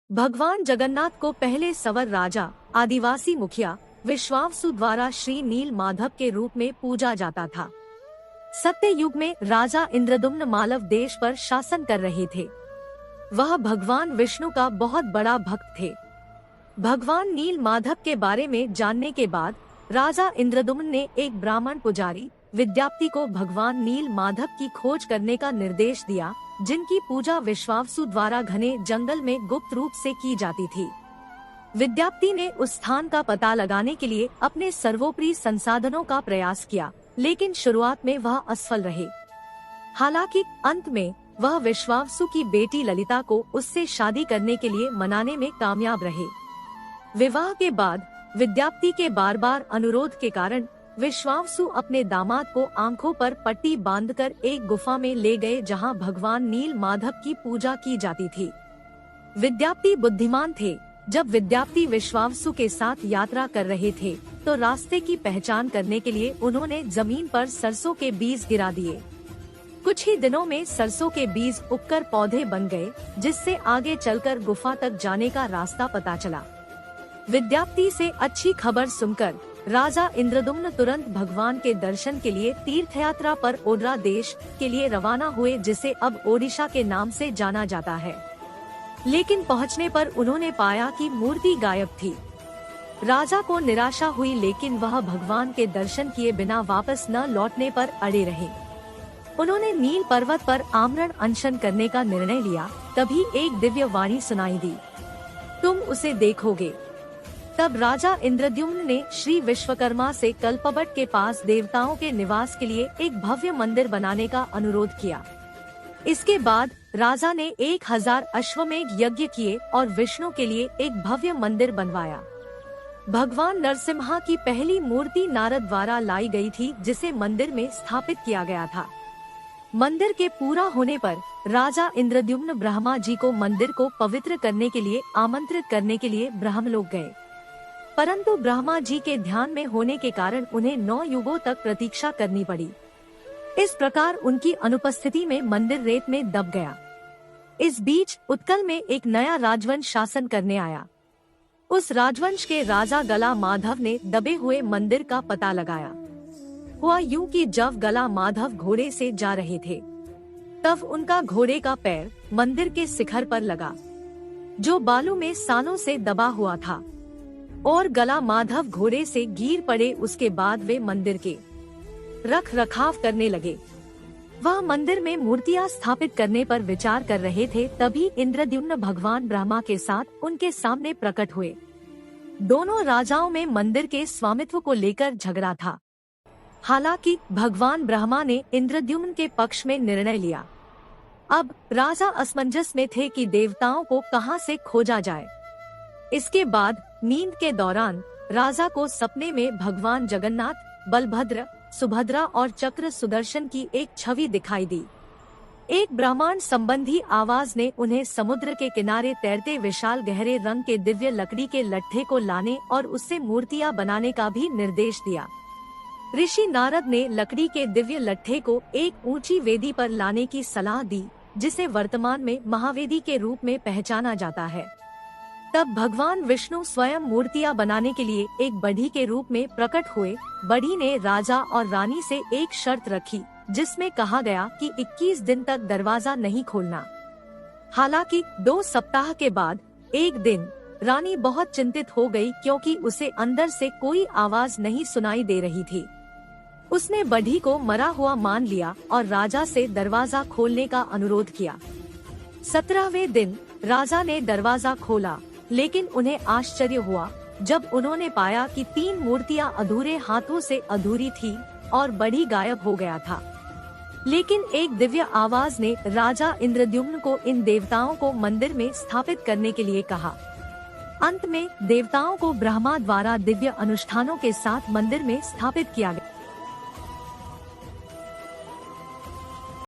भगवान जगन्नाथ को पहले सवर राजा, आदिवासी मुखिया विश्वावसु द्वारा श्री नील माधव के रूप में पूजा जाता था। सत्य युग में राजा इंद्रदुम्न मालव देश पर शासन कर रहे थे। वह भगवान विष्णु का बहुत बड़ा भक्त थे। भगवान नील माधव के बारे में जानने के बाद राजा इंद्रदुम्न ने एक ब्राह्मण पुजारी विद्यापति को भगवान नील माधव की खोज करने का निर्देश दिया, जिनकी पूजा विश्वावसु द्वारा घने जंगल में गुप्त रूप से की जाती थी। विद्यापति ने उस स्थान का पता लगाने के लिए अपने सर्वोपरि संसाधनों का प्रयास किया, लेकिन शुरुआत में वह असफल रहे। हालांकि अंत में वह विश्वावसु की बेटी ललिता को उससे शादी करने के लिए मनाने में कामयाब रहे। विवाह के बाद विद्यापति के बार बार अनुरोध के कारण विश्वावसु अपने दामाद को आंखों पर पट्टी बांधकर एक गुफा में ले गए, जहां भगवान नील माधव की पूजा की जाती थी। विद्यापति बुद्धिमान थे। जब विद्यापति विश्वावसु के साथ यात्रा कर रहे थे तो रास्ते की पहचान करने के लिए उन्होंने जमीन पर सरसों के बीज गिरा दिए। कुछ ही दिनों में सरसों के बीज उगकर पौधे बन गए, जिससे आगे चलकर गुफा तक जाने का रास्ता पता चला। विद्यापति से अच्छी खबर सुनकर राजा इंद्रदुम्न तुरंत भगवान के दर्शन के लिए तीर्थ यात्रा पर ओड्रा देश के लिए रवाना हुए, जिसे अब ओडिशा के नाम से जाना जाता है। लेकिन पहुंचने पर उन्होंने पाया कि मूर्ति गायब थी। राजा को निराशा हुई, लेकिन वह भगवान के दर्शन किए बिना वापस न लौटने पर अड़े रहे। उन्होंने नील पर्वत पर आमरण अनशन करने का निर्णय लिया। तभी एक दिव्य वाणी सुनाई दी, तुम उसे देखोगे। तब राजा इंद्रद्युम्न ने श्री विश्वकर्मा से कल्पवट के पास देवताओं के निवास के लिए एक भव्य मंदिर बनाने का अनुरोध किया। इसके बाद राजा ने 1000 अश्वमेध यज्ञ किए और विष्णु के लिए एक भव्य मंदिर बनवाया। भगवान नरसिम्हा की पहली मूर्ति नारद द्वारा लाई गई थी, जिसे मंदिर में स्थापित किया गया था। मंदिर के पूरा होने पर राजा इंद्रद्युम्न ब्रह्मा जी को मंदिर को पवित्र करने के लिए आमंत्रित करने के लिए ब्रह्मलोक गए, परंतु ब्रह्मा जी के ध्यान में होने के कारण उन्हें 9 युगों तक प्रतीक्षा करनी पड़ी। इस प्रकार उनकी अनुपस्थिति में मंदिर रेत में दब गया। इस बीच उत्कल में एक नया राजवंश शासन करने आया। उस राजवंश के राजा गला माधव ने दबे हुए मंदिर का पता लगाया। हुआ यूं कि जब गला माधव घोड़े से जा रहे थे, तब उनका घोड़े का पैर मंदिर के शिखर पर लगा, जो बालू में सालों से दबा हुआ था, और गला माधव घोड़े से गिर पड़े। उसके बाद वे मंदिर के रख रखाव करने लगे। वह मंदिर में मूर्तियां स्थापित करने पर विचार कर रहे थे। तभी इंद्रद्युम्न भगवान ब्रह्मा के साथ उनके सामने प्रकट हुए। दोनों राजाओं में मंदिर के स्वामित्व को लेकर झगड़ा था। हालांकि भगवान ब्रह्मा ने इंद्रद्युम्न के पक्ष में निर्णय लिया। अब राजा असमंजस में थे कि देवताओं को कहां से खोजा जाए। इसके बाद नींद के दौरान राजा को सपने में भगवान जगन्नाथ, बलभद्र, सुभद्रा और चक्र सुदर्शन की एक छवि दिखाई दी। एक ब्रह्मांड संबंधी आवाज ने उन्हें समुद्र के किनारे तैरते विशाल गहरे रंग के दिव्य लकड़ी के लट्ठे को लाने और उससे मूर्तियां बनाने का भी निर्देश दिया। ऋषि नारद ने लकड़ी के दिव्य लट्ठे को एक ऊंची वेदी पर लाने की सलाह दी, जिसे वर्तमान में महावेदी के रूप में पहचाना जाता है। तब भगवान विष्णु स्वयं मूर्तियां बनाने के लिए एक बढ़ी के रूप में प्रकट हुए। बढ़ी ने राजा और रानी से एक शर्त रखी, जिसमें कहा गया कि 21 दिन तक दरवाजा नहीं खोलना। हालांकि 2 सप्ताह के बाद एक दिन रानी बहुत चिंतित हो गई, क्योंकि उसे अंदर से कोई आवाज नहीं सुनाई दे रही थी। उसने बढ़ी को मरा हुआ मान लिया और राजा से दरवाजा खोलने का अनुरोध किया। 17वें दिन राजा ने दरवाजा खोला, लेकिन उन्हें आश्चर्य हुआ जब उन्होंने पाया कि 3 मूर्तियां अधूरे हाथों से अधूरी थी और बढ़ी गायब हो गया था। लेकिन एक दिव्य आवाज ने राजा इंद्रद्युम्न को इन देवताओं को मंदिर में स्थापित करने के लिए कहा। अंत में देवताओं को ब्रह्मा द्वारा दिव्य अनुष्ठानों के साथ मंदिर में स्थापित किया गया।